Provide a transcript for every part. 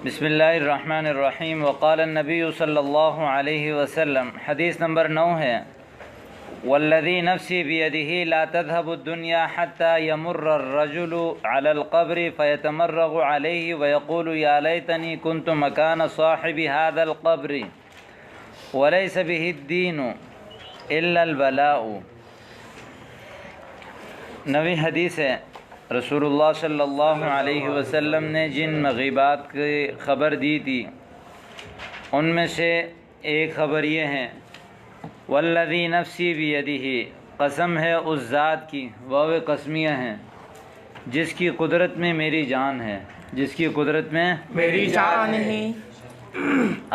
بسم اللہ الرحمن الرحیم وقال النبی صلی اللہ علیہ وسلم، حدیث نمبر 9 ہے، والذی نفسی بیدہ لا تذهب الدنیا حتی یمر الرجل علی القبر فیتمرغ علیہ ویقول یا لیتنی کنت مکان صاحب هذا القبر ولیس به الدین الا البلاء۔ نوی حدیث ہے، رسول اللہ صلی اللہ علیہ وسلم نے جن مغیبات کی خبر دی تھی ان میں سے ایک خبر یہ ہے، والذی نفسی بیدہ، قسم ہے اس ذات کی، واو قسمیہ ہیں، جس کی قدرت میں میری جان ہے، جس کی قدرت میں میری جان ہے۔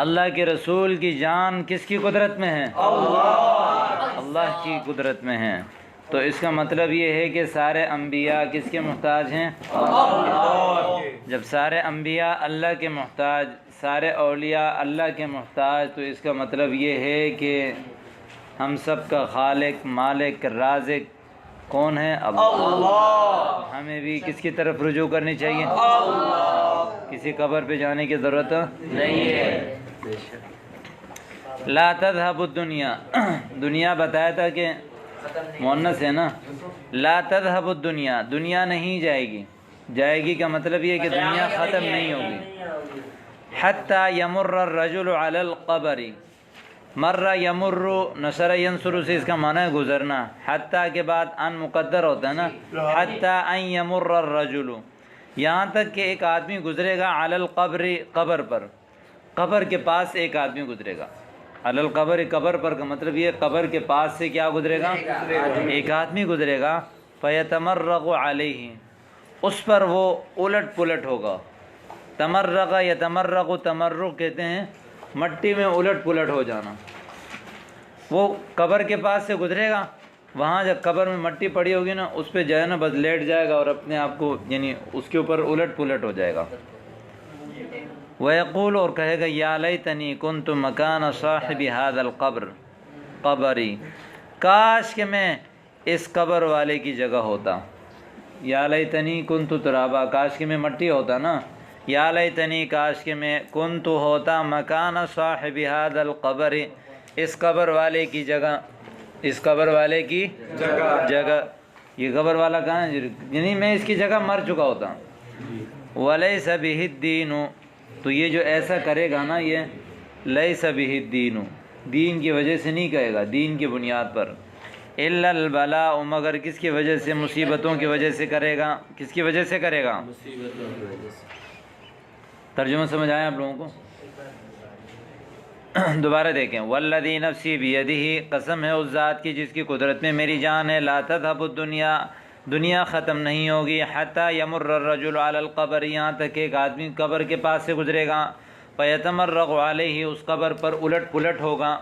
اللہ کے رسول کی جان کس کی قدرت میں ہے؟ اللہ کی قدرت میں ہے۔ تو اس کا مطلب یہ ہے کہ سارے انبیاء کس کے محتاج ہیں؟ جب سارے انبیاء اللہ کے محتاج، سارے اولیاء اللہ کے محتاج، تو اس کا مطلب یہ ہے کہ ہم سب کا خالق، مالک، رازق کون ہے؟ اللہ۔ ہمیں بھی کس کی طرف رجوع کرنی چاہیے؟ کسی قبر پہ جانے کی ضرورت نہیں ہے۔ لا تذهب الدنیا، دنیا بتایا تھا کہ مؤنث ہے نا، لا تذهب الدنیا، دنیا نہیں جائے گی، جائے گی کا مطلب یہ کہ دنیا ختم نہیں ہوگی۔ حتی یمر الرجل علی القبر، مر یمر، نصر ینصر سے اس کا معنی ہے گزرنا، حتی کے بعد ان مقدر ہوتا ہے نا، حتی ان یمر الرجل، یہاں تک کہ ایک آدمی گزرے گا علی القبر، قبر پر، قبر کے پاس ایک آدمی گزرے گا۔ علی القبر، قبر پر کا مطلب یہ قبر کے پاس سے کیا گزرے گا؟ ایک آدمی گزرے گا، فیتمرغ علیہ، اس پر وہ الٹ پلٹ ہوگا۔ تمرغ یتمرغ، تمرغ کہتے ہیں مٹی میں الٹ پلٹ ہو جانا۔ وہ قبر کے پاس سے گزرے گا، وہاں جب قبر میں مٹی پڑی ہوگی نا، اس پہ جو ہے نا بس لیٹ جائے گا اور اپنے آپ کو یعنی اس کے اوپر الٹ پلٹ ہو جائے گا۔ وَيَقُولُ، اور کہے گا، یا لیتنی کنت مکان صاحب هذا القبر، قبری، کاش کہ میں اس قبر والے کی جگہ ہوتا۔ یا لیتنی کنت ترابا، کاش کہ میں مٹی ہوتا نا، یا لیتنی، کاش کہ میں کنت ہوتا مکان صاحب هذا القبر، اس قبر والے کی جگہ، اس قبر والے کی جگہ، یہ قبر والا کہاں ہے؟ یعنی میں اس کی جگہ مر چکا ہوتا۔ ولیس بہ الدین، تو یہ جو ایسا کرے گا نا، یہ لیس بہ الدین، دین کی وجہ سے نہیں کہے گا، دین کی بنیاد پر، الا البلاء، مگر کس کی وجہ سے؟ مصیبتوں کی وجہ سے کرے گا۔ کس کی وجہ سے کرے گا؟ ترجمہ سمجھ آیا آپ لوگوں کو؟ دوبارہ دیکھیں، والذی نفسی بیدہ، قسم ہے اس ذات کی جس کی قدرت میں میری جان ہے، لا تذهب الدنیا، دنیا ختم نہیں ہوگی، حتی یمر الرجل علی القبر، یہاں تک ایک آدمی قبر کے پاس سے گزرے گا، فیتمرغ علیہ، اس قبر پر الٹ پلٹ ہوگا،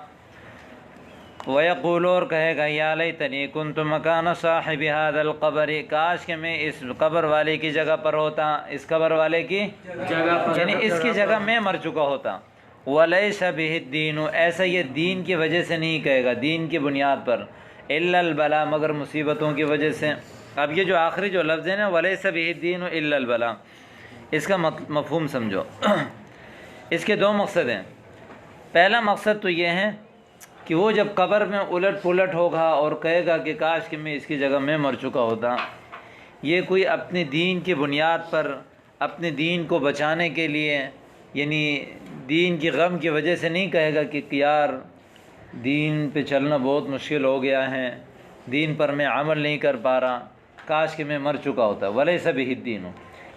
ویقول، اور کہے گا، یا لیتنی کنت مکان صاحب هذا القبر، کاش کہ میں اس قبر والے کی جگہ پر ہوتا، اس قبر والے کی جگہ پر، یعنی اس کی جگہ میں مر چکا ہوتا۔ ولیس بہ الدین، ایسا یہ دین کی وجہ سے نہیں کہے گا، دین کی بنیاد پر، الا البلاء، مگر مصیبتوں کی وجہ سے۔ اب یہ جو آخری جو لفظ ہے نا، ولیس بہ الدین الا البلاء، اس کا مفہوم سمجھو۔ اس کے دو مقصد ہیں۔ پہلا مقصد تو یہ ہے کہ وہ جب قبر میں الٹ پلٹ ہوگا اور کہے گا کہ کاش کہ میں اس کی جگہ میں مر چکا ہوتا، یہ کوئی اپنے دین کی بنیاد پر، اپنے دین کو بچانے کے لیے، یعنی دین کی غم کی وجہ سے نہیں کہے گا کہ یار دین پہ چلنا بہت مشکل ہو گیا ہے، دین پر میں عمل نہیں کر پا رہا، کاش کہ میں مر چکا ہوتا۔ ولیس بہ الدین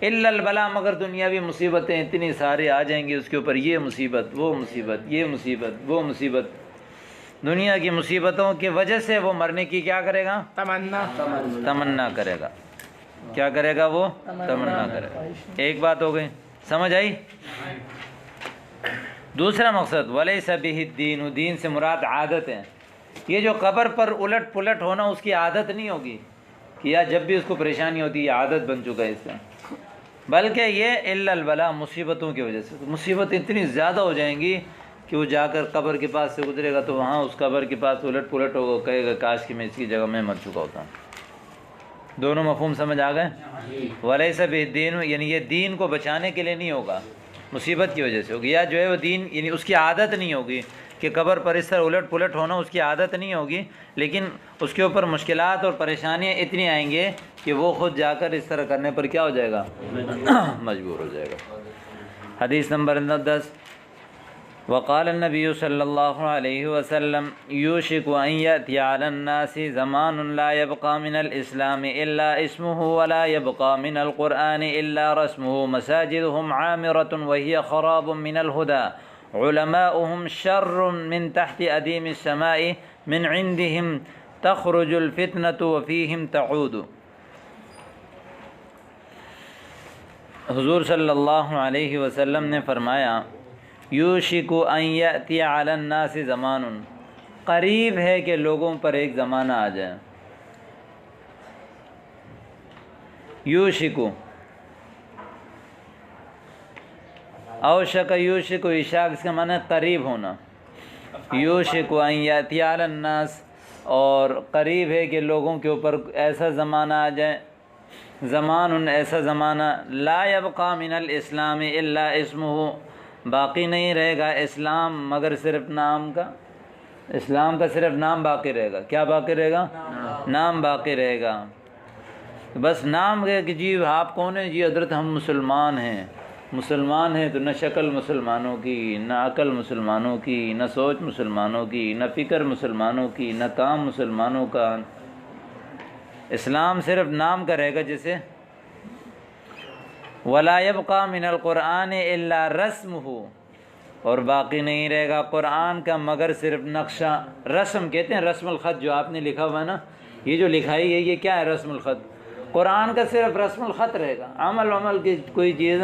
الا البلاء، مگر دنیاوی مصیبتیں اتنی ساری آ جائیں گی اس کے اوپر، یہ مصیبت، وہ مصیبت، یہ مصیبت، وہ مصیبت، دنیا کی مصیبتوں کی وجہ سے وہ مرنے کی کیا کرے گا؟ تمنا کرے گا۔ کیا کرے گا وہ؟ تمنا کرے گا۔ ایک بات ہو گئی، سمجھ آئی؟ دوسرا مقصد، ولیس بہ الدین، دین سے مراد عادت ہے۔ یہ جو قبر پر الٹ پلٹ ہونا اس کی عادت نہیں ہوگی کہ یا جب بھی اس کو پریشانی ہوتی ہے، یہ عادت بن چکا ہے اس کا، بلکہ یہ الا البلاء، مصیبتوں کی وجہ سے۔ مصیبت اتنی زیادہ ہو جائیں گی کہ وہ جا کر قبر کے پاس سے گزرے گا تو وہاں اس قبر کے پاس الٹ پلٹ ہوگا، کہے گا کاش کہ میں اس کی جگہ میں مر چکا ہوتا۔ دونوں مفہوم سمجھ آ گئے؟ ولیس بہ الدین، یعنی یہ دین کو بچانے کے لیے نہیں ہوگا، مصیبت کی وجہ سے ہوگی، یا جو ہے وہ دین یعنی اس کی عادت نہیں ہوگی کہ قبر پر اس طرح الٹ پلٹ ہونا، اس کی عادت نہیں ہوگی، لیکن اس کے اوپر مشکلات اور پریشانیاں اتنی آئیں گے کہ وہ خود جا کر اس طرح کرنے پر کیا ہو جائے گا، مجبور ہو جائے گا۔ حدیث نمبر 10، وقال النبی صلی اللہ علیہ وسلم یوشک ان یأتی علی الناس زمان لا يبقى من الاسلام الا اسمه ولا يبقى من القرآن الا رسمه مساجدهم عامرة وهي خراب من الهدى علماؤهم شر من تحت ادیم السماء من عندهم تخرج الفتنة وفيهم تعود۔ حضور صلی اللہ علیہ وسلم نے فرمایا یوشک ان یأتی علی الناس زمان، قریب ہے کہ لوگوں پر ایک زمانہ آ جائے۔ یوشک، اوشک یوشک، اشاق اس کا معنی ہے قریب ہونا، یوشک ان یأتی علی الناس، اور قریب ہے کہ لوگوں کے اوپر ایسا زمانہ آ جائے، زمان ایسا زمانہ لا یبقى من الاسلام الا اسمہ، باقی نہیں رہے گا اسلام مگر صرف نام کا، اسلام کا صرف نام باقی رہے گا۔ کیا باقی رہے گا؟ نام باقی رہے گا، بس نام ہے کہ جی آپ کون ہیں؟ جی حضرت ہم مسلمان ہیں۔ مسلمان ہیں تو نہ شکل مسلمانوں کی، نہ عقل مسلمانوں کی، نہ سوچ مسلمانوں کی، نہ فکر مسلمانوں کی، نہ کام مسلمانوں کا۔ اسلام صرف نام کا رہے گا، جیسے وَلَا يَبْقَى مِنَ الْقُرْآنِ إِلَّا رَسْمُهُ، اور باقی نہیں رہے گا قرآن کا مگر صرف نقشہ۔ رسم کہتے ہیں رسم الخط، جو آپ نے لکھا ہوا ہے نا، یہ جو لکھائی ہے یہ کیا ہے؟ رسم الخط۔ قرآن کا صرف رسم الخط رہے گا، عمل کی کوئی چیز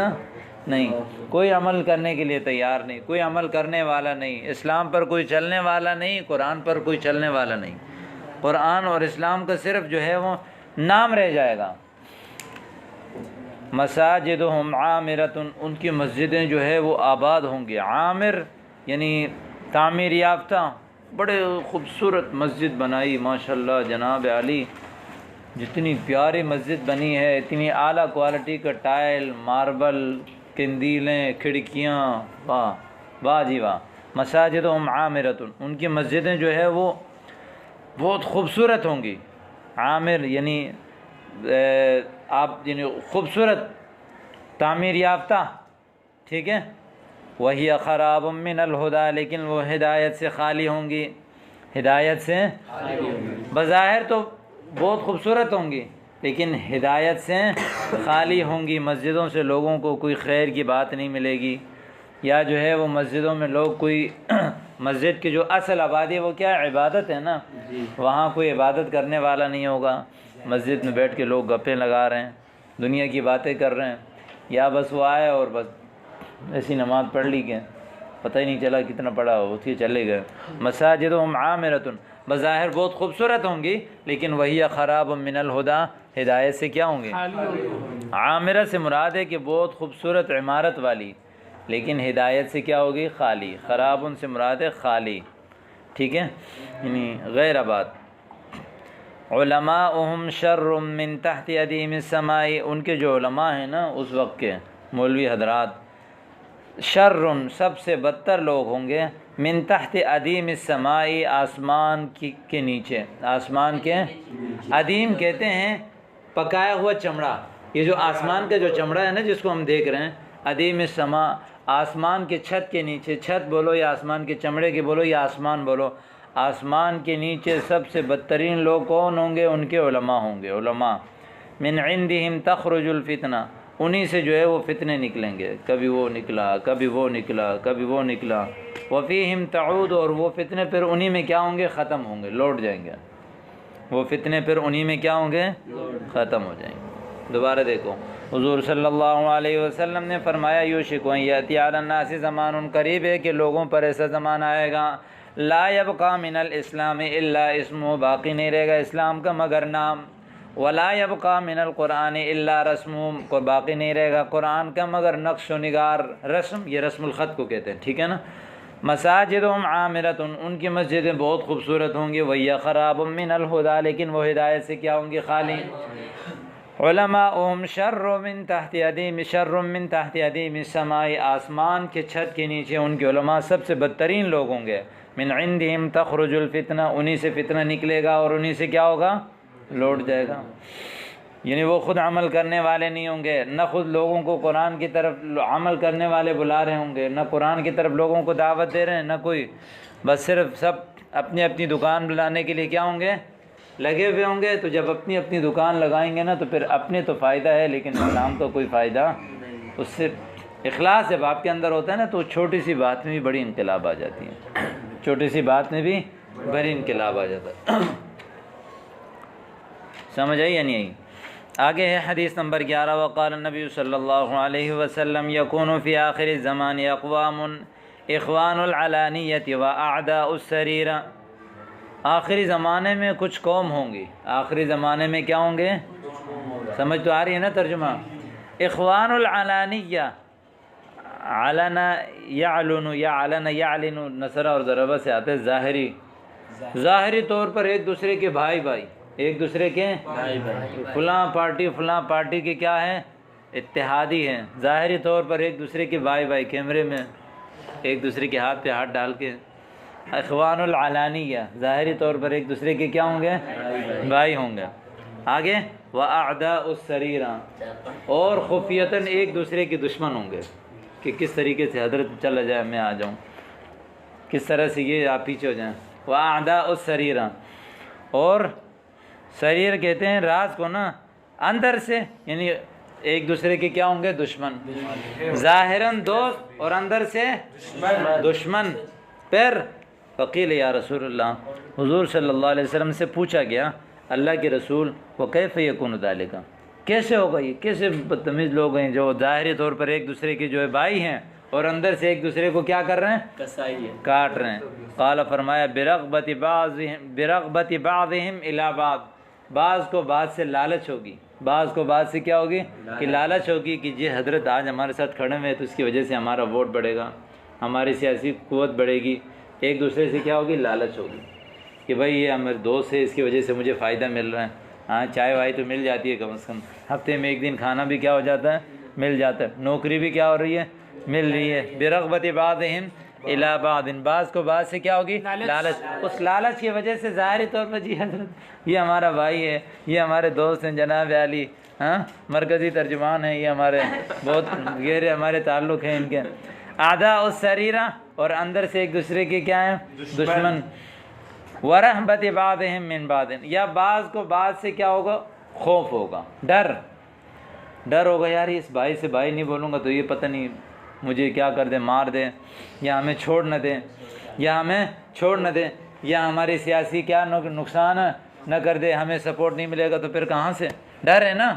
نہیں، کوئی عمل کرنے کے لیے تیار نہیں، کوئی عمل کرنے والا نہیں، اسلام پر کوئی چلنے والا نہیں، قرآن پر کوئی چلنے والا نہیں۔ قرآن اور اسلام کا صرف جو ہے وہ نام رہ جائے گا۔ مساجدہم عامرۃ، ان کی مسجدیں جو ہے وہ آباد ہوں گی۔ عامر یعنی تعمیر یافتہ، بڑے خوبصورت مسجد بنائی ماشاءاللہ جناب علی، جتنی پیاری مسجد بنی ہے، اتنی اعلیٰ کوالٹی کا ٹائل، ماربل، کندیلیں، کھڑکیاں، واہ واہ جی واہ۔ مساجدہم عامرۃ، ان کی مسجدیں جو ہے وہ بہت خوبصورت ہوں گی۔ عامر یعنی آپ یعنی خوبصورت، تعمیر یافتہ، ٹھیک ہے۔ وہی خراب من الہدیٰ، لیکن وہ ہدایت سے خالی ہوں گی، ہدایت سے بظاہر تو بہت خوبصورت ہوں گی لیکن ہدایت سے خالی ہوں گی۔ مسجدوں سے لوگوں کو کوئی خیر کی بات نہیں ملے گی، یا جو ہے وہ مسجدوں میں لوگ کوئی مسجد کی جو اصل آبادی ہے وہ کیا ہے؟ عبادت ہے نا، وہاں کوئی عبادت کرنے والا نہیں ہوگا۔ مسجد میں بیٹھ کے لوگ گپیں لگا رہے ہیں، دنیا کی باتیں کر رہے ہیں، یا بس وہ آئے اور بس ایسی نماز پڑھ لی گئے، پتہ ہی نہیں چلا کتنا پڑھا ہو، اٹھ کے چلے گئے۔ مساجدہم عامرۃ، بظاہر بہت خوبصورت ہوں گی لیکن وہی خراب من الہدیٰ، ہدایت سے کیا ہوں گی؟ عامرہ سے مراد ہے کہ بہت خوبصورت عمارت والی، لیکن ہدایت سے کیا ہوگی؟ خالی۔ خراب ان سے مراد ہے خالی، ٹھیک ہے، یعنی غیر آباد۔ علماؤہم شر من تحت ادیم السماء، ان کے جو علماء ہیں نا اس وقت کے مولوی حضرات، شر سب سے بدتر لوگ ہوں گے، من تحت ادیم السماء، آسمان کے نیچے، آسمان کے ادیم کہتے ہیں پکایا ہوا چمڑا، یہ جو آسمان کا جو چمڑا ہے نا جس کو ہم دیکھ رہے ہیں، ادیم السماء، آسمان کے چھت کے نیچے، چھت بولو یا آسمان کے چمڑے کے بولو یا آسمان بولو، آسمان کے نیچے سب سے بدترین لوگ کون ہوں گے؟ ان کے علماء ہوں گے۔ علماء من عندہم تخرج الفتنہ، انہی سے جو ہے وہ فتنے نکلیں گے، کبھی وہ نکلا، کبھی وہ نکلا، کبھی وہ نکلا، وفیہم تعود، اور وہ فتنے پھر انہی میں کیا ہوں گے؟ ختم ہوں گے، لوٹ جائیں گے، وہ فتنے پھر انہی میں کیا ہوں گے؟ ختم ہو جائیں گے۔ دوبارہ دیکھو، حضور صلی اللہ علیہ وسلم نے فرمایا یوشک ان یأتی علی الناس زمان، قریب ہے کہ لوگوں پر ایسا زمانہ آئے گا، لا یبقى من الاسلام الا اسمہ، باقی نہیں رہے گا اسلام کا مگر نام، ولا یبقى من القرآن الا رسمہ، کو باقی نہیں رہے گا قرآن کا مگر نقش و نگار، رسم، یہ رسم الخط کو کہتے ہیں، ٹھیک ہے نا۔ مساجدہم عامرۃ، ان کی مسجدیں بہت خوبصورت ہوں گی، وہی خراب من الہدیٰ، لیکن وہ ہدایت سے کیا ہوں گی؟ خالی۔ علماء شر من تحت ادیم السماء، آسمان کے چھت کے نیچے ان کے علماء سب سے بدترین لوگ ہوں گے. من عندہم تخرج الفتنہ، انہی سے فتنہ نکلے گا اور انہی سے کیا ہوگا؟ لوٹ جائے گا. یعنی وہ خود عمل کرنے والے نہیں ہوں گے، نہ خود لوگوں کو قرآن کی طرف عمل کرنے والے بلا رہے ہوں گے، نہ قرآن کی طرف لوگوں کو دعوت دے رہے ہیں، نہ کوئی، بس صرف سب اپنی اپنی دکان بلانے کے لیے کیا ہوں گے؟ لگے ہوئے ہوں گے. تو جب اپنی اپنی دکان لگائیں گے نا تو پھر اپنے تو فائدہ ہے لیکن اسلام کا کوئی فائدہ اس سے. اخلاص جب آپ کے اندر ہوتا ہے نا تو چھوٹی سی بات میں بھی بڑی انقلاب آ جاتی ہے، چھوٹی سی بات میں بھی بڑی انقلاب آ جاتا ہے. سمجھ آئی یا نہیں آئی؟ آگے ہے حدیث نمبر 11. وقال النبی صلی اللہ علیہ وسلم یکون فی آخر الزمان اقوام اخوان العلانیت و اعداء السریرہ. آخری زمانے میں کچھ قوم ہوں گی. آخری زمانے میں کیا ہوں گے؟ سمجھ تو آ رہی ہے نا ترجمہ؟ اخوان العلانیہ، علن یعلن یعلن یعلن نصرہ اور ضربہ سے آتے ظاہری، ظاہری طور پر ایک دوسرے کے بھائی بھائی، ایک دوسرے کے فلاں پارٹی کے کیا ہیں؟ اتحادی ہیں. ظاہری طور پر ایک دوسرے کے بھائی بھائی، کیمرے میں ایک دوسرے کے ہاتھ پہ ہاتھ ڈال کے. اخوان العلانیہ، ظاہری طور پر ایک دوسرے کے کیا ہوں گے؟ بھائی ہوں گے. آگے وَأَعْدَاءُ السَّرِيرَةِ، اور خفیتاً ایک دوسرے کے دشمن ہوں گے کہ کس طریقے سے حضرت چلا جائے میں آ جاؤں، کس طرح سے یہ آپ پیچھے ہو جائیں. وَأَعْدَاءُ السَّرِيرَةِ، اور سریر کہتے ہیں راز کو نا، اندر سے، یعنی ایک دوسرے کے کیا ہوں گے؟ دشمن. ظاہراً دوست اور اندر سے دشمن. پھر فقیل یا رسول اللہ، حضور صلی اللہ علیہ وسلم سے پوچھا گیا اللہ کے رسول، وکیف یکون ذالک، کیسے ہوگا یہ؟ کیسے بدتمیز لوگ ہیں جو ظاہری طور پر ایک دوسرے کے جو ہے بھائی ہیں اور اندر سے ایک دوسرے کو کیا کر رہے ہیں؟ کاٹ رہے ہیں. قال، فرمایا برغبت بعضهم الی بعض، بعض کو بعض سے لالچ ہوگی، بعض کو بعض سے کیا ہوگی؟ کہ لالچ ہوگی کہ جی حضرت آج ہمارے ساتھ کھڑے ہوئے تو اس کی وجہ سے ہمارا ووٹ بڑھے گا، ہماری سیاسی قوت بڑھے گی. ایک دوسرے سے کیا ہوگی؟ لالچ ہوگی کہ بھائی یہ ہمارے دوست ہے، اس کی وجہ سے مجھے فائدہ مل رہا ہے. ہاں چائے وائے تو مل جاتی ہے کم از کم، ہفتے میں ایک دن کھانا بھی کیا ہو جاتا ہے؟ مل جاتا ہے. نوکری بھی کیا ہو رہی ہے؟ مل رہی ہے. برغبت بعضهم الی بعض، بعض کو بعض سے کیا ہوگی؟ لالچ. اس لالچ کی وجہ سے ظاہری طور پر جی حضرت یہ ہمارا بھائی ہے، یہ ہمارے دوست ہیں جناب علی، ہاں مرکزی ترجمان ہیں، یہ ہمارے بہت گہرے ہمارے تعلق ہیں ان کے. اعداء السریرہ، اور اندر سے ایک دوسرے کے کیا ہیں؟ دشمن. ورحمت بعضهم من بعض، یا بعض کو بعض سے کیا ہوگا؟ خوف ہوگا، ڈر ہوگا، یار اس بھائی سے بھائی نہیں بولوں گا تو یہ پتہ نہیں مجھے کیا کر دے، مار دے، یا ہمیں چھوڑ نہ دے، یا ہماری سیاسی کیا نقصان نہ کر دے، ہمیں سپورٹ نہیں ملے گا تو پھر کہاں سے؟ ڈر ہے نا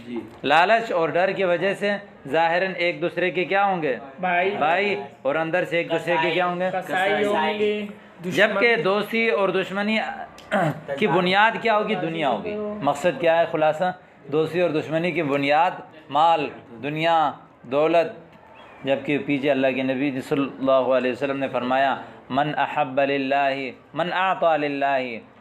جی. لالچ اور ڈر کی وجہ سے ظاہراً ایک دوسرے کے کیا ہوں گے؟ بھائی، اور اندر سے ایک دوسرے کے کیا ہوں گے؟ جبکہ دوستی اور دشمنی کی بنیاد کیا ہوگی؟ دنیا ہوگی. مقصد کیا ہے؟ خلاصہ دوستی اور دشمنی کی بنیاد مال، دنیا، دولت. جبکہ پیچھے اللہ کے نبی صلی اللہ علیہ وسلم نے فرمایا من احب للہ من اعطى للہ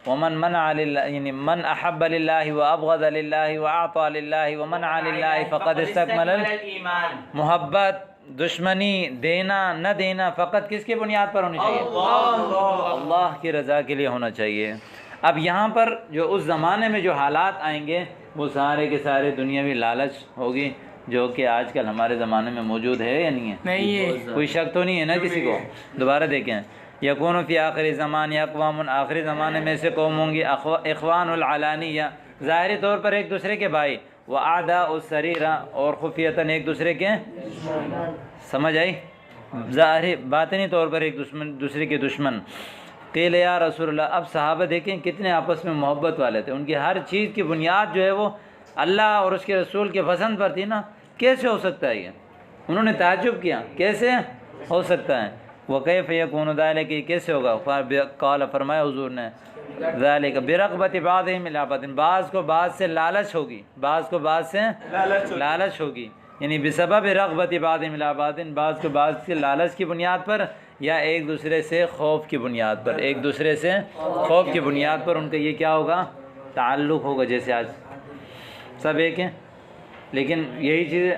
ومن منع للہ، یعنی من احب للہ وابغض للہ واعطى للہ ومنع للہ فقد استکمل الایمان. محبت، دشمنی، دینا نہ دینا فقط کس کی بنیاد پر ہونی چاہیے؟ اللہ کی رضا کے لیے ہونا چاہیے. اب یہاں پر جو اس زمانے میں جو حالات آئیں گے وہ سارے کے سارے دنیاوی لالچ ہوگی، جو کہ آج کل ہمارے زمانے میں موجود ہے یا نہیں ہے؟ نہیں ہے. کوئی شک تو نہیں ہے نا کسی کو؟ دوبارہ دیکھیں، یکون فی آخری زمان اقوام، آخری زمانے میں سے قوم ہوں گی اخوان العلانیہ، ظاہری طور پر ایک دوسرے کے بھائی، وَأَعْدَاءُ السَّرِيرَةِ، اور خفیتاً ایک دوسرے کے. سمجھ آئی؟ ظاہری باطنی طور پر ایک دوسرے کے دشمن. قیل یا رسول اللہ، اب صحابہ دیکھیں کتنے آپس میں محبت والے تھے، ان کی ہر چیز کی بنیاد جو ہے وہ اللہ اور اس کے رسول کے پسند پر تھی نا. کیسے ہو سکتا ہے یہ؟ انہوں نے تعجب کیا، کیسے ہو سکتا ہے؟ وَكَيْفَ يَكُونُ ذَلِكَ، کیسے ہوگا؟ قال، فرمایا حضور نے، ذَلِكَ بِرَغْبَةِ بَعْضِهِمْ إِلَىٰ بَعْضٍ، بعض کو بعض سے لالچ ہوگی، بعض کو بعض سے لالچ ہوگی، یعنی بسبب رغبت بعضهم إلىٰ بعض، بعض کو بعض سے لالچ کی بنیاد پر، یا ایک دوسرے سے خوف کی بنیاد پر، ایک دوسرے سے خوف کی بنیاد پر ان کا یہ کیا ہوگا؟ تعلق ہوگا. جیسے آج سب ایک ہیں، لیکن یہی چیز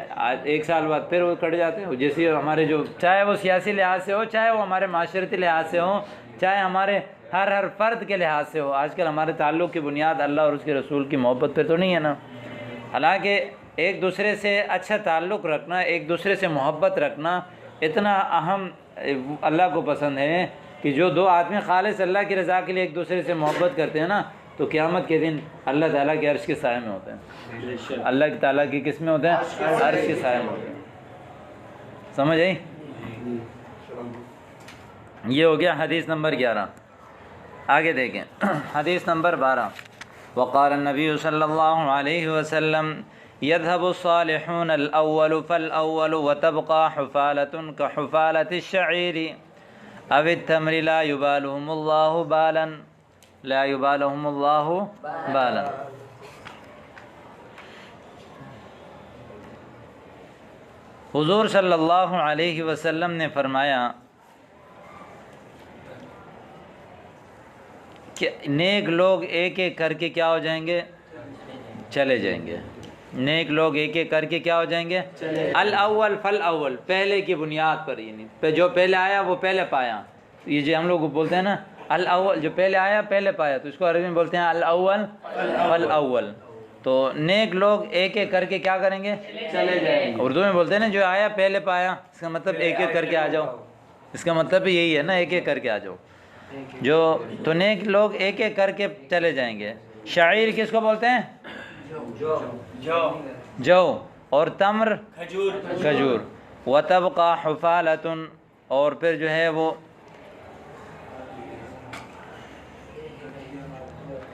ایک سال بعد پھر وہ کٹ جاتے ہیں. جیسے ہمارے جو چاہے وہ سیاسی لحاظ سے ہو، چاہے وہ ہمارے معاشرتی لحاظ سے ہو، چاہے ہمارے ہر فرد کے لحاظ سے ہو، آج کل ہمارے تعلق کی بنیاد اللہ اور اس کے رسول کی محبت پہ تو نہیں ہے نا. حالانکہ ایک دوسرے سے اچھا تعلق رکھنا، ایک دوسرے سے محبت رکھنا اتنا اہم اللہ کو پسند ہے کہ جو دو آدمی خالص اللہ کی رضا کے لیے ایک دوسرے سے محبت کرتے ہیں نا، تو قیامت کے دن اللہ تعالیٰ کے عرش کے سائے میں ہوتے ہیں. اللہ تعالیٰ کی کس میں ہوتے ہیں؟ عرش کے سائے میں ہوتے ہیں. سمجھ آئی؟ یہ ہو گیا حدیث نمبر 11. آگے دیکھیں حدیث نمبر 12. وقال النبی صلی اللہ علیہ وسلم يذهب الصالحون الأول فالأول وتبقى حفالة كحفالة الشعير أو التمر لا يبالهم الله بالا لا يبالهم الله بالا. حضور صلی اللہ علیہ وسلم نے فرمایا کہ نیک لوگ ایک ایک کر کے کیا ہو جائیں گے؟ چلے جائیں گے. نیک لوگ ایک ایک کر کے کیا ہو جائیں گے؟ الاول فالاول، پہلے کی بنیاد پر، یعنی جو پہلے آیا وہ پہلے پایا. یہ جو ہم لوگ بولتے ہیں نا الاول، جو پہلے آیا پہلے پایا، تو اس کو عربی میں بولتے ہیں الاول فالاول. تو نیک لوگ ایک ایک کر کے کیا کریں گے؟ چلے جائیں گے. اردو میں بولتے ہیں نا جو آیا پہلے پایا، اس کا مطلب ایک ایک کر کے آ جاؤ. اس کا مطلب یہی ہے نا، ایک ایک کر کے آ جاؤ. تو نیک لوگ ایک ایک کر کے چلے جائیں گے. شاعر کس کو بولتے ہیں؟ جو. اور تمر کھجور. وتبقى حفالة، اور پھر جو ہے وہ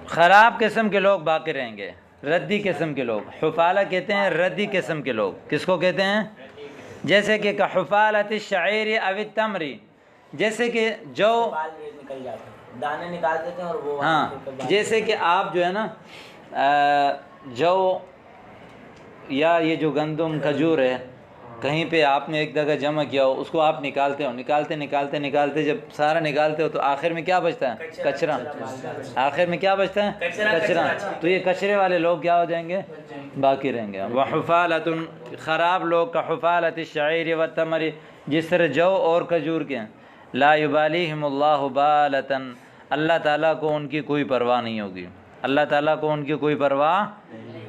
خراب قسم کے لوگ باقی رہیں گے، ردی قسم کے لوگ. حفالہ کہتے ہیں ردی قسم کے لوگ. کس کو کہتے ہیں؟ جیسے کہ کحفالة الشعير او التمر، جیسے کہ جو دانے نکال دیتے ہیں اور وہ ہاں، جیسے کہ آپ جو ہے نا جو یا یہ جو گندم کھجور ہے، کہیں پہ آپ نے ایک جگہ جمع کیا ہو، اس کو آپ نکالتے ہو، نکالتے جب سارا نکالتے ہو تو آخر میں کیا بچتا ہے؟ کچرا. آخر میں کیا بچتا ہے؟ کچرا. تو یہ کچرے والے لوگ کیا ہو جائیں گے؟ باقی رہیں گے. وحفالة، خراب لوگ كحفالة الشعير والتمر، جس طرح جو اور کھجور کے ہیں. لا يباليهم الله بالة، اللہ تعالیٰ کو ان کی کوئی پرواہ نہیں ہوگی. اللہ تعالیٰ کو ان کی کوئی پرواہ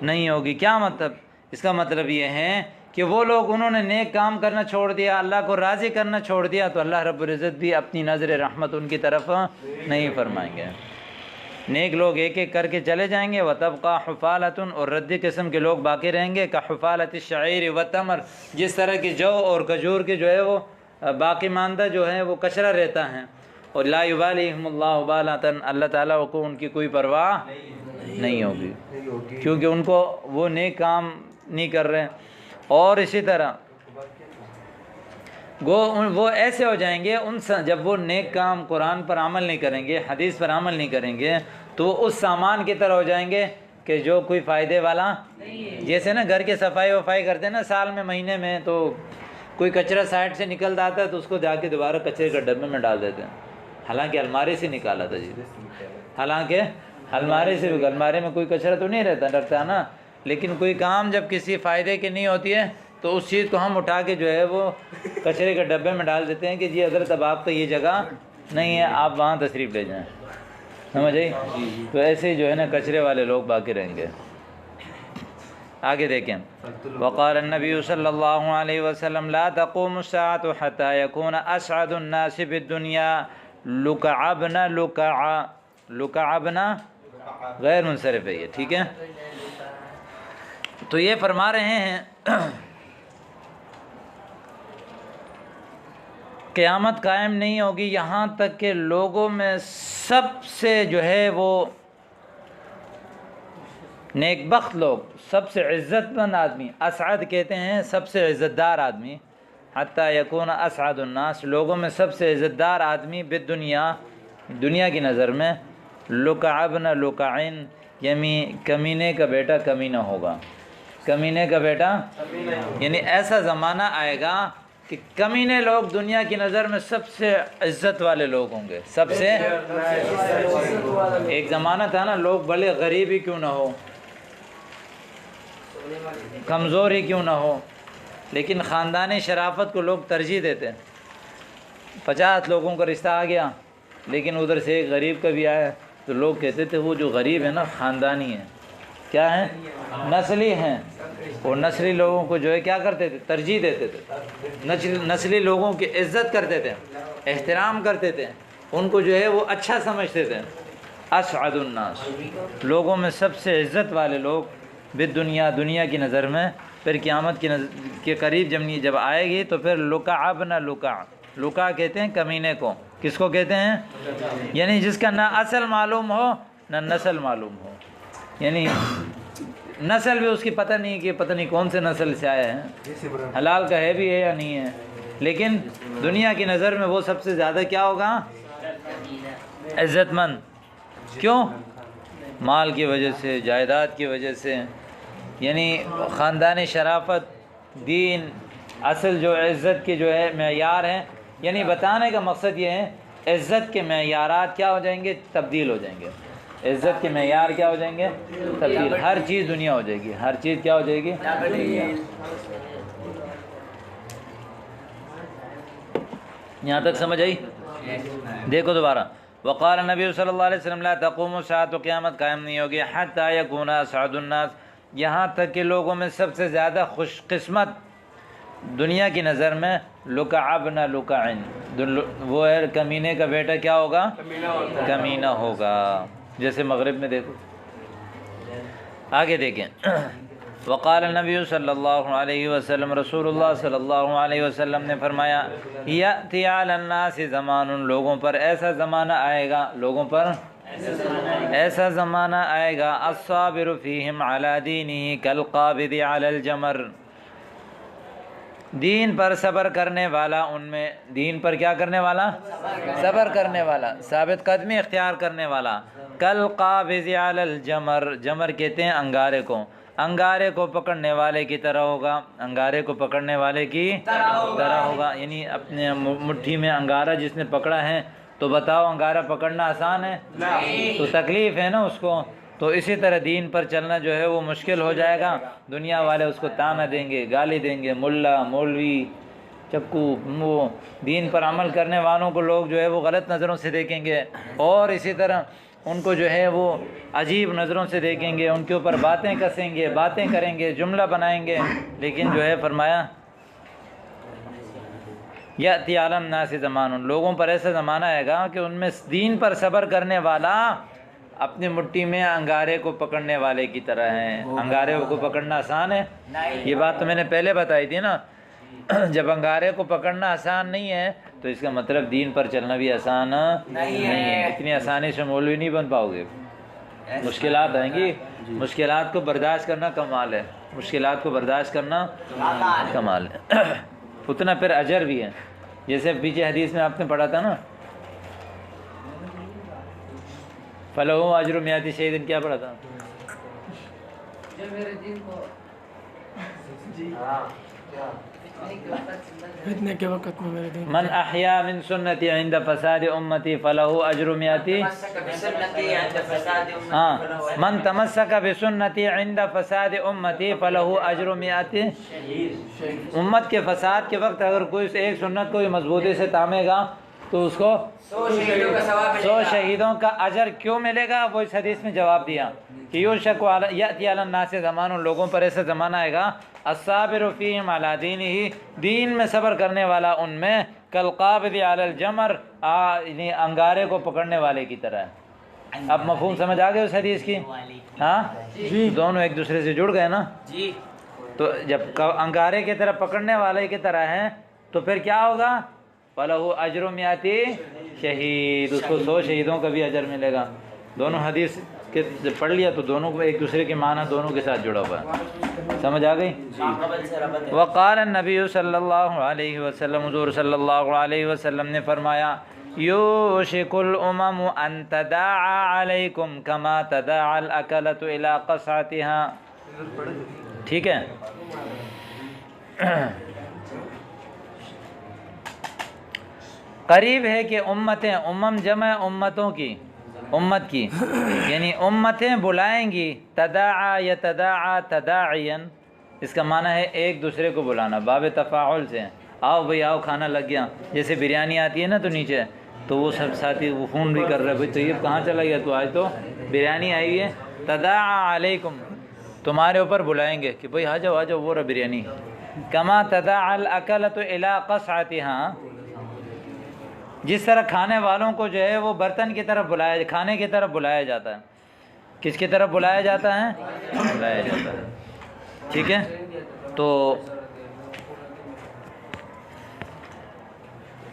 نہیں ہوگی. کیا مطلب؟ اس کا مطلب یہ ہے کہ وہ لوگ انہوں نے نیک کام کرنا چھوڑ دیا، اللہ کو راضی کرنا چھوڑ دیا، تو اللہ رب العزت بھی اپنی نظر رحمت ان کی طرف نہیں فرمائیں گے. نیک لوگ ایک ایک کر کے چلے جائیں گے. وتبقى حفالة، اور ردی قسم کے لوگ باقی رہیں گے. كحفالة الشعير والتمر، جس طرح کی جو اور کھجور کے جو ہے وہ باقی ماندہ جو ہے وہ کچرا رہتا ہے. اور لا يباليهم الله بالة، اللہ تعالیٰ کو ان کی کوئی پرواہ نہیں ہوگی، کیونکہ ان کو وہ نیک کام نہیں کر رہے. اور اسی طرح وہ ایسے ہو جائیں گے جب وہ نیک کام قرآن پر عمل نہیں کریں گے، حدیث پر عمل نہیں کریں گے، تو وہ اس سامان کی طرح ہو جائیں گے کہ جو کوئی فائدے والا. جیسے نا گھر کے صفائی وفائی کرتے ہیں نا سال میں مہینے میں، تو کوئی کچرا سائڈ سے نکلتا آتا ہے تو اس کو جا کے دوبارہ کچرے کے ڈبے میں ڈال دیتے ہیں، حالانکہ الماری سے نکالا تھا جی. حالانکہ الماری میں کوئی کچرا تو نہیں رکھتا نا، لیکن کوئی کام جب کسی فائدے کی نہیں ہوتی ہے تو اس چیز کو ہم اٹھا کے جو ہے وہ کچرے کے ڈبے میں ڈال دیتے ہیں کہ جی حضرت اب آپ کا یہ جگہ نہیں ہے، آپ وہاں تشریف لے جائیں. سمجھ آئی؟ تو ایسے ہی جو ہے نا کچرے والے لوگ باقی رہیں گے. آگے دیکھیں. وقال النبی صلی اللہ علیہ وسلم لا تقوم الساعة حتى يكون اسعد الناس بالدنيا لکعبنا غیر منصرف ہے یہ، ٹھیک ہے. تو یہ فرما رہے ہیں قیامت قائم نہیں ہوگی یہاں تک کہ لوگوں میں سب سے جو ہے وہ نیک بخت لوگ، سب سے عزت مند آدمی، اسعد کہتے ہیں سب سے عزت دار آدمی، حتی یکون اسعد الناس، لوگوں میں سب سے عزت دار آدمی، بالدنیا، دنیا کی نظر میں، لکعبن لکعن، یعنی کمینے کا بیٹا کمینہ ہوگا. کمینے کا بیٹا یعنی ایسا زمانہ آئے گا کہ کمینے لوگ دنیا کی نظر میں سب سے عزت والے لوگ ہوں گے. سب سے ایک زمانہ تھا نا، لوگ بھلے غریب ہی کیوں نہ ہو، کمزوری کیوں نہ ہو، لیکن خاندانی شرافت کو لوگ ترجیح دیتے ہیں۔ 50 لوگوں کا رشتہ آ گیا، لیکن ادھر سے ایک غریب کا بھی آیا تو لوگ کہتے تھے وہ جو غریب ہے نا خاندانی ہے، کیا ہیں، نسلی ہیں، اور نسلی لوگوں کو جو ہے کیا کرتے تھے، ترجیح دیتے تھے، نسلی لوگوں کی عزت کرتے تھے، احترام کرتے تھے، ان کو جو ہے وہ اچھا سمجھتے تھے۔ اسعد الناس، لوگوں میں سب سے عزت والے لوگ بالدنیا، دنیا کی نظر میں، پھر قیامت کے قریب جب آئے گی تو پھر لکع ابن لکع، لکع کہتے ہیں کمینے کو، کس کو کہتے ہیں، یعنی جس کا نہ اصل معلوم ہو نہ نسل معلوم ہو، یعنی نسل بھی اس کی پتہ نہیں کہ پتہ نہیں کون سے نسل سے آئے ہیں، حلال کا ہے بھی ہے یا نہیں ہے، لیکن دنیا کی نظر میں وہ سب سے زیادہ کیا ہوگا، عزت مند۔ کیوں؟ مال کی وجہ سے، جائیداد کی وجہ سے، یعنی خاندانی شرافت، دین، اصل جو عزت کے جو ہے معیار ہیں، یعنی بتانے کا مقصد یہ ہے عزت کے معیارات کیا ہو جائیں گے، تبدیل ہو جائیں گے، عزت کے معیار کیا ہو جائیں گے، تبدیل، ہر چیز دنیا ہو جائے گی، ہر چیز کیا ہو جائے گی، یہاں تک سمجھ آئی؟ دیکھو دوبارہ، وقال نبی صلی اللہ علیہ وسلم لا تقوم الساعة، قیامت قائم نہیں ہوگی، حتی یکون اسعد الناس، یہاں تک کہ لوگوں میں سب سے زیادہ خوش قسمت دنیا کی نظر میں لکع ابن لکع، وہ ہے کمینے کا بیٹا کیا ہوگا، کمینہ ہوگا، جیسے مغرب میں دیکھو۔ آگے دیکھیں، وقال النبی صلی اللہ علیہ وسلم، رسول اللہ صلی اللہ علیہ وسلم نے فرمایا، یأتی علی الناس زمان، لوگوں پر ایسا زمانہ آئے گا، لوگوں پر ایسا زمانہ آئے گا، الصابر فیہم علی دینہ کالقابض علی الجمر، دین پر صبر کرنے والا ان میں، دین پر کیا کرنے والا، صبر کرنے والا، ثابت قدمی اختیار کرنے والا، کالقابض علی الجمر، جمر کہتے ہیں انگارے کو، انگارے کو پکڑنے والے کی طرح ہوگا، انگارے کو پکڑنے والے کی طرح ہوگا، یعنی اپنے مٹھی میں انگارہ جس نے پکڑا ہے، تو بتاؤ انگارہ پکڑنا آسان ہے، تو تکلیف ہے نا اس کو، تو اسی طرح دین پر چلنا جو ہے وہ مشکل ہو جائے گا، دنیا والے اس کو تانا دیں گے، گالی دیں گے، ملا، مولوی، چپکو، وہ دین پر عمل کرنے والوں کو لوگ جو ہے وہ غلط نظروں سے دیکھیں گے، اور اسی طرح ان کو جو ہے وہ عجیب نظروں سے دیکھیں گے، ان کے اوپر باتیں کسیں گے، باتیں کریں گے، جملہ بنائیں گے، لیکن جو ہے فرمایا یأتی علی الناس زمان، لوگوں پر ایسا زمانہ آئے گا کہ ان میں دین پر صبر کرنے والا اپنی مٹھی میں انگارے کو پکڑنے والے کی طرح ہیں۔ انگارے کو پکڑنا آسان ہے، یہ بات تو میں نے پہلے بتائی تھی نا، جب انگارے کو پکڑنا آسان نہیں ہے تو اس کا مطلب دین پر چلنا بھی آسان نہیں ہے، اتنی آسانی سے مولوی نہیں بن پاؤ گے، مشکلات آئیں گی، مشکلات کو برداشت کرنا کمال ہے، مشکلات کو برداشت کرنا کمال ہے، اتنا پھر اجر بھی ہے، جیسے پیچھے حدیث میں آپ نے پڑھا تھا نا، فَلَهُ أَجْرُ مِئَةِ شَهِيدٍ، کیا پڑھا تھا؟ فتنے کے وقت میں میرے دین، من احیا من سنتی عند فساد امتی فلہ اجر مئتی، من تمسک بسنتی عند فساد امتی فلہ اجر مئتی، امت کے فساد کے وقت اگر کوئی ایک سنت کو مضبوطی سے تامے گا تو اس کو 100 شہیدوں کا اجر کیوں ملے گا، وہ اس حدیث میں جواب دیا کہ یوشک یأتی علی الناس زمان، لوگوں پر ایسا زمانہ آئے گا، الصابر فیہم علی دینہ، دین میں صبر کرنے والا ان میں، کالقابض علی الجمر، یعنی انگارے کو پکڑنے والے کی طرح ہے۔ اب مفہوم سمجھ آ گئے اس حدیث کی؟ ہاں دونوں ایک دوسرے سے جڑ گئے نا، تو جب انگارے کی طرح پکڑنے والے کی طرح ہیں تو پھر کیا ہوگا، فَلَهُ أَجْرُ مِئَةِ شہید، اس کو 100 شہیدوں کا بھی اجر ملے گا۔ دونوں حدیث کے جب پڑھ لیا تو دونوں کو ایک دوسرے کے معنی دونوں کے ساتھ جڑا ہوا ہے، سمجھ آ گئی؟ وقال النبی صلی اللہ علیہ وسلم، حضور صلی اللہ علیہ وسلم نے فرمایا، یوشک الامم ان تداعى علیکم کما تداعى الاکلۃ الى قصعتها، ٹھیک ہے؟ قریب ہے کہ امتیں، امم جمع امتوں کی، امت کی، یعنی امتیں بلائیں گی، تداعا یتداعا تداعین، اس کا معنی ہے ایک دوسرے کو بلانا، باب تفاعل سے، آؤ بھئی آؤ کھانا لگ گیا، جیسے بریانی آتی ہے نا تو نیچے تو وہ سب ساتھی وہ فون بھی کر رہے بھئی طیب کہاں چلا گیا تو آج تو بریانی آئی ہے، تداعا علیکم، تمہارے اوپر بلائیں گے کہ بھئی آ جاؤ وہ رہا بریانی، کما تداعا الاکلۃ الی قصعتها، جس طرح کھانے والوں کو جو ہے وہ برتن کی طرف بلایا، کھانے کی طرف بلایا جاتا ہے، کس کی طرف بلایا جاتا ہے؟ بلایا جاتا ہے، ٹھیک ہے۔ تو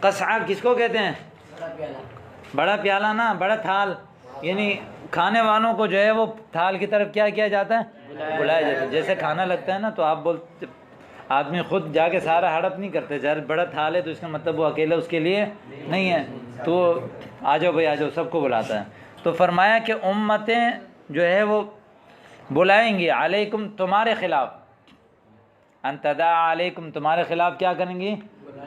قصعہ کس کو کہتے ہیں؟ بڑا پیالہ نا، بڑا تھال، یعنی کھانے والوں کو جو ہے وہ تھال کی طرف کیا کیا جاتا ہے؟ بلایا جاتا ہے۔ جیسے کھانا لگتا ہے نا تو آپ بولتے، آدمی خود جا کے سارا ہڑپ نہیں کرتے، جب بڑا تھال ہے تو اس کا مطلب وہ اکیلے اس کے لیے نہیں ہے، تو آ جاؤ بھائی آ جاؤ، سب کو بلاتا ہے۔ تو فرمایا کہ امتیں جو ہے وہ بلائیں گی علیکم، تمہارے خلاف، ان تداعا علیکم، تمہارے خلاف کیا کریں گی؟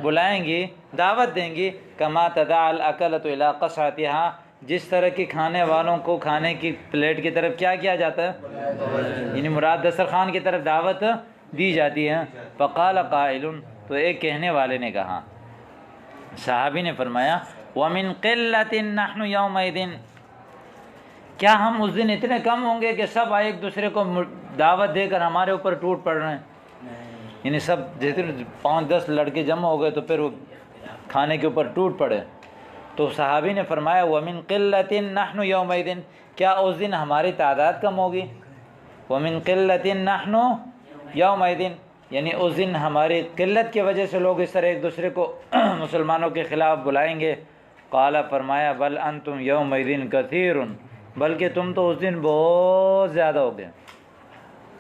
بلائیں گی، دعوت دیں گی، کما تداعا الاکلۃ الی قصعتها، جس طرح کی کھانے والوں کو کھانے کی پلیٹ کی طرف کیا کیا جاتا ہے، یعنی مراد دسترخوان کی طرف دعوت دی جاتی ہے۔ فقال قائل، تو ایک کہنے والے نے کہا، صحابی نے فرمایا، وَمِن قِلَّةٍ نَحْنُ يَوْمَئِذٍ، کیا ہم اس دن اتنے کم ہوں گے کہ سب ایک دوسرے کو دعوت دے کر ہمارے اوپر ٹوٹ پڑ رہے ہیں، یعنی سب جیسے 5-10 لڑکے جمع ہو گئے تو پھر وہ کھانے کے اوپر ٹوٹ پڑے۔ تو صحابی نے فرمایا، وَمِن قِلَّةٍ نَحْنُ يَوْمَئِذٍ، کیا اس دن ہماری تعداد کم ہوگی؟ وَمِن قِلَّةٍ نَحْنُ يَوْمَئِذٍ، یعنی اس دن ہماری قلت کی وجہ سے لوگ اس طرح ایک دوسرے کو مسلمانوں کے خلاف بلائیں گے۔ قال، فرمایا، بل انتم یومئذ کثیر، بلکہ تم تو اس دن بہت زیادہ ہو گئے،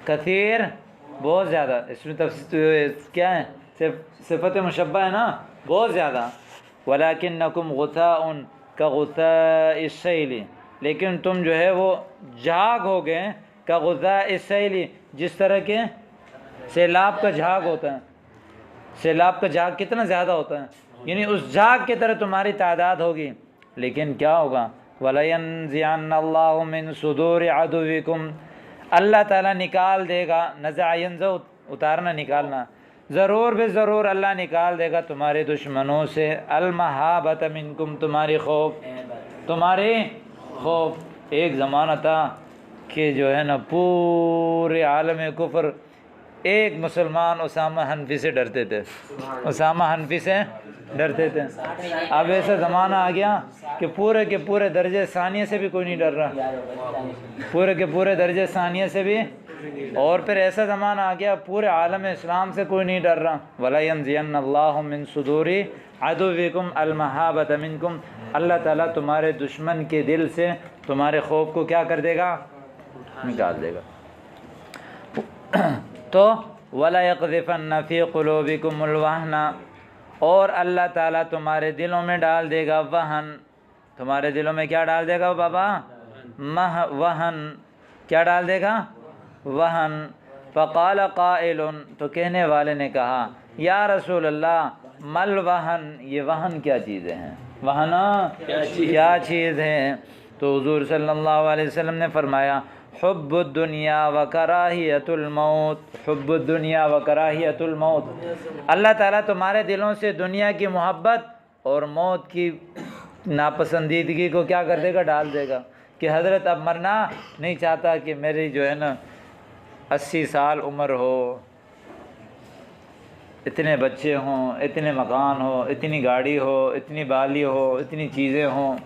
کثیر بہت زیادہ، اس میں کیا ہے؟ صفت مشبہ ہے نا، بہت زیادہ۔ ولکنکم غثاء کغثاء السیل، لیکن تم جو ہے وہ جھاگ ہو گئے، کغثاء السیل، جس طرح کے سیلاب کا جھاگ ہوتا ہے، سیلاب کا جھاگ کتنا زیادہ ہوتا ہے، یعنی اس جھاگ کی طرح تمہاری تعداد ہوگی، لیکن کیا ہوگا؟ وَلَيَنزِعَنَّ اللَّهُ مِن صُدُورِ عَدُوِّكُمْ، اللہ تعالیٰ نکال دے گا، نزع ینزع اتارنا نکالنا، ضرور بے ضرور اللہ نکال دے گا تمہارے دشمنوں سے، المہابۃ منکم، تمہاری خوف۔ ایک زمانہ تھا کہ جو ہے نا پورے عالم کفر ایک مسلمان اسامہ حنفی سے ڈرتے تھے، اسامہ حنفی سے ڈرتے تھے۔ اب ایسا زمانہ آ گیا کہ پورے کے پورے درجے ثانیہ سے بھی کوئی نہیں ڈر رہا، پورے کے پورے درجے ثانیہ سے بھی، اور پھر ایسا زمانہ آ گیا پورے عالم اسلام سے کوئی نہیں ڈر رہا۔ وَلَيَنزِعَنَّ اللَّهُ مِن صُدُورِ عَدُوِّكُمْ الْمَحَابَةَ مِنْكُمْ، اللہ تعالیٰ تمہارے دشمن کے دل سے تمہارے خوف کو کیا کر دے گا؟ نکال دے گا۔ تو وَلَيَقْذِفَنَّ فِي قُلُوبِكُمُ الْوَهْنَ، اور اللہ تعالیٰ تمہارے دلوں میں ڈال دے گا وہن، تمہارے دلوں میں کیا ڈال دے گا بابا؟ وہن، کیا ڈال دے گا؟ وہن۔ فقال قائل، تو کہنے والے نے کہا، یا رسول اللہ، مل وہن، یہ وہن کیا چیزیں ہیں؟ وہن کیا چیز ہے؟ تو حضور صلی اللہ علیہ وسلم نے فرمایا، حب الدنیا و کراہیت الموت، حب الدنیا و کراہیت الموت، اللہ تعالیٰ تمہارے دلوں سے دنیا کی محبت اور موت کی ناپسندیدگی کو کیا کر دے گا؟ ڈال دے گا، کہ حضرت اب مرنا نہیں چاہتا کہ میری جو ہے نا 80 سال عمر ہو، اتنے بچے ہوں، اتنے مکان ہو، اتنی گاڑی ہو، اتنی بالی ہو، اتنی چیزیں ہوں۔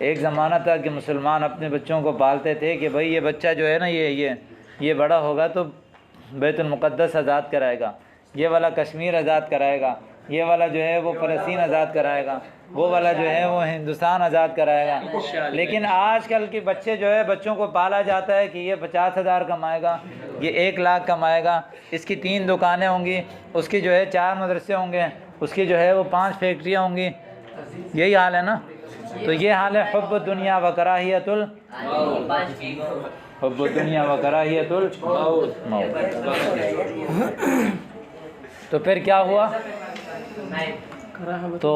ایک زمانہ تھا کہ مسلمان اپنے بچوں کو پالتے تھے کہ بھئی یہ بچہ جو ہے نا یہ بڑا ہوگا تو بیت المقدس آزاد کرائے گا، یہ والا کشمیر آزاد کرائے گا، یہ والا جو ہے وہ فلسطین آزاد کرائے گا، وہ والا جو ہے وہ ہندوستان آزاد کرائے گا۔ لیکن آج کل کے بچے جو ہے، بچوں کو پالا جاتا ہے کہ یہ 50,000 کمائے گا، یہ 1 لاکھ کمائے گا، اس کی 3 دکانیں ہوں گی، اس کی جو ہے 4 مدرسے ہوں گے، اس کی جو ہے وہ 5 فیکٹریاں ہوں گی، یہی حال ہے نا۔ تو یہ حال ہے حب الدنیا و کراہیت حب الدنیا و کراہیت الموت۔ تو پھر کیا ہوا؟ تو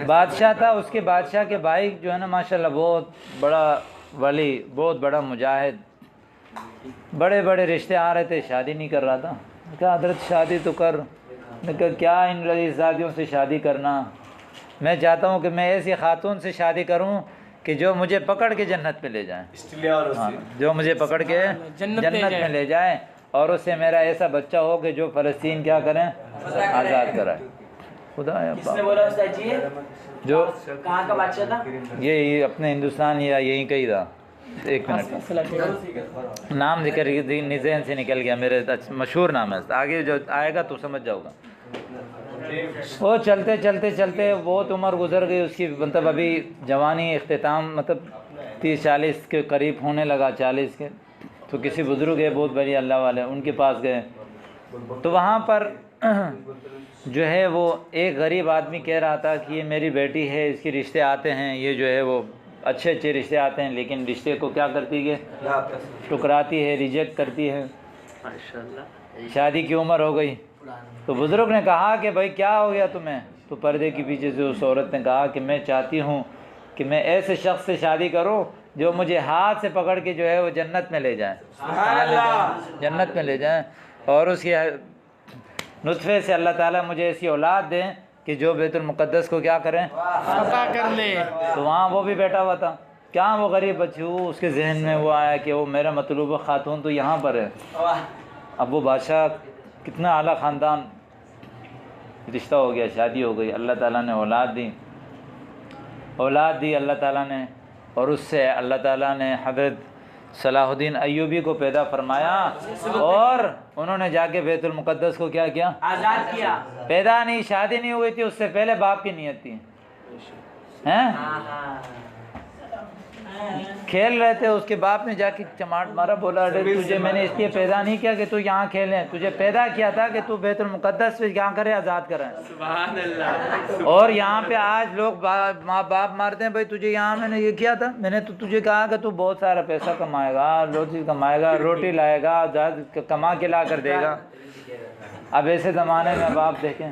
بادشاہ تھا، اس کے بادشاہ کے بھائی جو ہے نا ماشاءاللہ بہت بڑا ولی، بہت بڑا مجاہد، بڑے بڑے رشتے آ رہے تھے، شادی نہیں کر رہا تھا۔ کہا حضرت شادی تو کر۔ نے کہا کیا ان لذیذ زادیوں سے شادی کرنا، میں چاہتا ہوں کہ میں ایسی خاتون سے شادی کروں کہ جو مجھے پکڑ کے جنت میں لے جائیں، ہاں، جو مجھے پکڑ کے جنت میں لے جائے، اور اس سے میرا ایسا بچہ ہو کہ جو فلسطین کیا کریں، آزاد کرائے۔ خدا ہے کس نے بولا استاد جی؟ جو کہاں کا بادشاہ تھا؟ یہ اپنے ہندوستان یا یہیں کا ہی تھا۔ ایک منٹ، نام ذکر ذہن سے نکل گیا میرے، مشہور نام ہے، آگے جو آئے گا تو سمجھ جاؤ گا۔ وہ چلتے چلتے چلتے بہت عمر گزر گئی اس کی، مطلب ابھی جوانی اختتام، مطلب 30-40 کے قریب ہونے لگا، 40 کے، تو کسی بزرگ ہے بہت بڑی اللہ والے، ان کے پاس گئے تو وہاں پر جو ہے وہ ایک غریب آدمی کہہ رہا تھا کہ یہ میری بیٹی ہے، اس کے رشتے آتے ہیں، یہ جو ہے وہ اچھے اچھے رشتے آتے ہیں، لیکن رشتے کو کیا کرتی ہے، ٹکراتی ہے، ریجیکٹ کرتی ہے، شادی کی عمر ہو گئی۔ تو بزرگ نے کہا کہ بھائی کیا ہو گیا تمہیں؟ تو پردے کے پیچھے سے اس عورت نے کہا کہ میں چاہتی ہوں کہ میں ایسے شخص سے شادی کروں جو مجھے ہاتھ سے پکڑ کے جو ہے وہ جنت میں لے جائیں، جنت میں لے جائیں، اور اس کے نطفے سے اللہ تعالیٰ مجھے ایسی اولاد دیں کہ جو بیت المقدس کو کیا کریں، فتح کر لے۔ تو وہاں وہ بھی بیٹھا ہوا تھا، کیا وہ غریب بچی ہو، اس کے ذہن میں وہ آیا کہ وہ میرا مطلوبہ خاتون تو یہاں پر ہے۔ اب وہ بادشاہ کتنا اعلیٰ خاندان، رشتہ ہو گیا، شادی ہو گئی، اللہ تعالیٰ نے اولاد دی اللہ تعالیٰ نے، اور اس سے اللہ تعالیٰ نے حضرت صلاح الدین ایوبی کو پیدا فرمایا، اور انہوں نے جا کے بیت المقدس کو کیا کیا، آزاد کیا۔ پیدا نہیں، شادی نہیں ہوئی تھی، اس سے پہلے باپ کی نیت تھی، ہیں کھیل رہے تھے، اس کے باپ نے جا کے چماٹ مارا، بولا ارے تجھے میں نے اس لیے پیدا نہیں کیا کہ تو یہاں کھیلیں، تجھے پیدا کیا تھا کہ تو بیت المقدس پہ کیا کرے، آزاد کریں۔ سبحان اللہ۔ اور یہاں پہ آج لوگ ماں باپ مارتے ہیں، بھائی تجھے یہاں میں نے یہ کیا تھا، میں نے تو تجھے کہا کہ تو بہت سارا پیسہ کمائے گا، روزی کمائے گا، روٹی لائے گا، کما کے لا کر دے گا۔ اب ایسے زمانے میں باپ دیکھیں،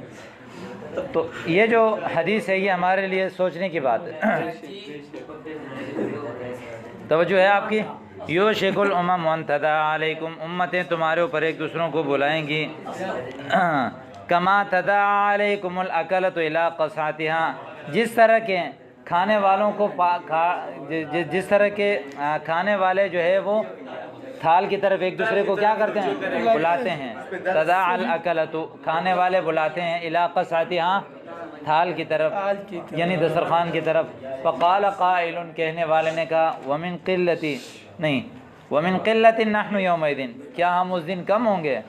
تو یہ جو حدیث ہے یہ ہمارے لیے سوچنے کی بات ہے۔ توجہ ہے آپ کی؟ یوشک الامم ان تداعی علیکم، امتیں تمہارے اوپر ایک دوسروں کو بلائیں گی، کما تداعی علیکم الاکلۃ الی قصعتها، جس طرح کے کھانے والوں کو جس طرح کے کھانے والے جو ہے وہ تھال کی طرف ایک دوسرے کو کیا کرتے ہیں، بلاتے ہیں، تداعی الاکلۃ، کھانے والے بلاتے ہیں، الی قصعتها، تھال کی طرف، یعنی دسترخوان کی طرف۔ فقال قائل، کہنے والے نے کہا، ومن قلتی، نہیں، ومن قلت نحن یومئذ، کیا ہم اس دن کم ہوں گے؟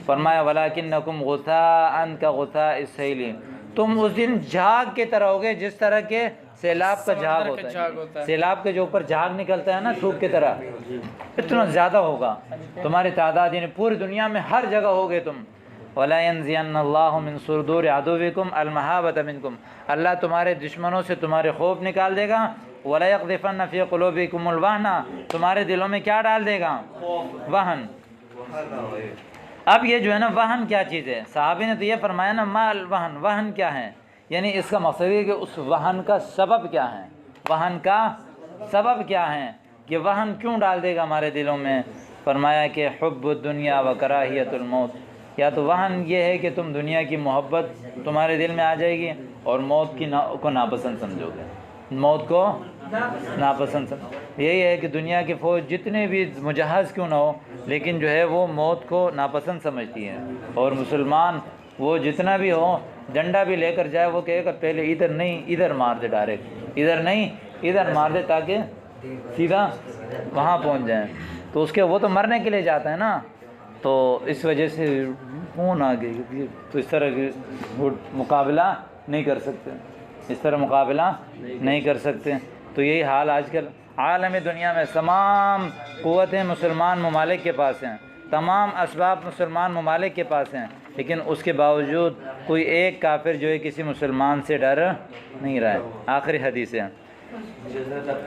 فرمایا ولکنکم غثاء کغثاء السیل، تم اس دن جھاگ کی طرح ہوگے جس طرح کے سیلاب کا جھاگ ہوتا ہے، سیلاب کے جو اوپر جھاگ نکلتا ہے نا تھوک کی طرح، اتنا زیادہ ہوگا تمہاری تعداد، یعنی پوری دنیا میں ہر جگہ ہوگے تم۔ وَلَا يَنزِعَنَّ اللَّهُ مِن صُدُورِ عَدُوِّكُمْ الْمَهَابَةَ مِنْكُمْ، اللہ تمہارے دشمنوں سے تمہارے خوف نکال دے گا، وَلَا يَقْذِفَنَّ فِي قُلُوبِكُمُ الْوَهْنَ، تمہارے دلوں میں کیا ڈال دے گا، وہن۔ اب یہ جو ہے نا وہن کیا چیز ہے، صحابی نے تو یہ فرمایا نا ما الوہن، وہن کیا ہے، یعنی اس کا مقصد ہے کہ اس وہن کا سبب کیا ہے، وہن کا سبب کیا ہے، کہ وہن کیوں ڈال دے گا ہمارے دلوں میں؟ فرمایا کہ حب الدنیا و کراہیت الموت، یا تو وہن یہ ہے کہ تم دنیا کی محبت تمہارے دل میں آ جائے گی، اور موت کو ناپسند سمجھو گے، موت کو ناپسند سمجھو، یہی ہے کہ دنیا کی فوج جتنے بھی مجہز کیوں نہ ہو، لیکن جو ہے وہ موت کو ناپسند سمجھتی ہے، اور مسلمان وہ جتنا بھی ہو ڈنڈا بھی لے کر جائے، وہ کہے گا پہلے ادھر نہیں ادھر مار دے، ڈائریکٹ ادھر نہیں ادھر مار دے، تاکہ سیدھا وہاں پہنچ جائیں۔ تو اس کے وہ تو مرنے کے لیے جاتا ہے نا، تو اس وجہ سے کون آگے، تو اس طرح کی مقابلہ نہیں کر سکتے، اس طرح مقابلہ نہیں کر سکتے۔ تو یہی حال آج کل عالم دنیا میں، تمام قوتیں مسلمان ممالک کے پاس ہیں، تمام اسباب مسلمان ممالک کے پاس ہیں، لیکن اس کے باوجود کوئی ایک کافر جو ہے کسی مسلمان سے ڈر نہیں رہا ہے۔ آخری حدیث ہے،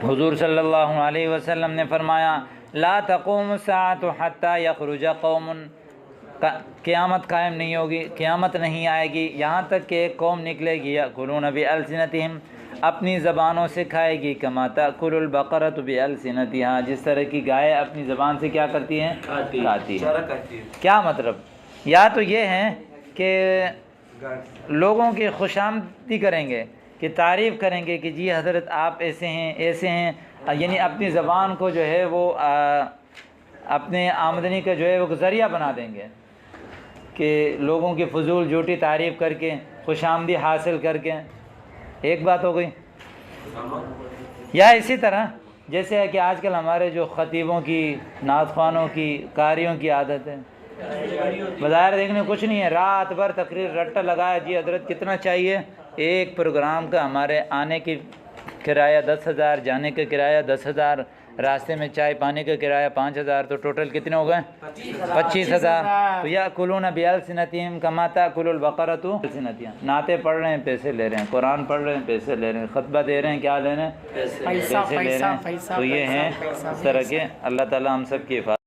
حضور صلی اللہ علیہ وسلم نے فرمایا لا تقوم الساعة حتى يخرج قوم، قیامت قائم نہیں ہوگی، قیامت نہیں آئے گی، یہاں تک کہ ایک قوم نکلے گی یأکلون بألسنتہم، اپنی زبانوں سے کھائے گی، کما تأکل البقرۃ بألسنتہا، جس طرح کی گائے اپنی زبان سے کیا کرتی ہیں؟ کھاتی ہے۔ کیا مطلب؟ یا تو یہ ہے کہ لوگوں کی خوش آمدی کریں گے، کہ تعریف کریں گے کہ جی حضرت آپ ایسے ہیں ایسے ہیں، یعنی اپنی زبان کو جو ہے وہ اپنے آمدنی کا جو ہے وہ ذریعہ بنا دیں گے، کہ لوگوں کی فضول جھوٹی تعریف کر کے خوش آمدی حاصل کر کے، ایک بات ہو گئی۔ یا اسی طرح جیسے ہے کہ آج کل ہمارے جو خطیبوں کی، نعت خوانوں کی، قاریوں کی عادت ہے، بظاہر دیکھنے کچھ نہیں ہے، رات بھر تقریر رٹا لگایا، جی حضرت کتنا چاہیے؟ ایک پروگرام کا ہمارے آنے کی کرایہ 10,000، جانے کا کرایہ 10,000، راستے میں چائے پانی کا کرایہ 5,000، تو ٹوٹل کتنے ہو گئے؟ 25,000۔ تو یأکلون بألسنتہم کما تأکل البقرۃ بألسنتہا، نعتیں پڑھ رہے ہیں پیسے لے رہے ہیں، قرآن پڑھ رہے ہیں پیسے لے رہے ہیں، خطبہ دے رہے ہیں کیا لے رہے ہیں؟ پیسے لے رہے ہیں۔ تو یہ ہیں اس طرح کے، اللہ تعالیٰ ہم سب کی حفاظت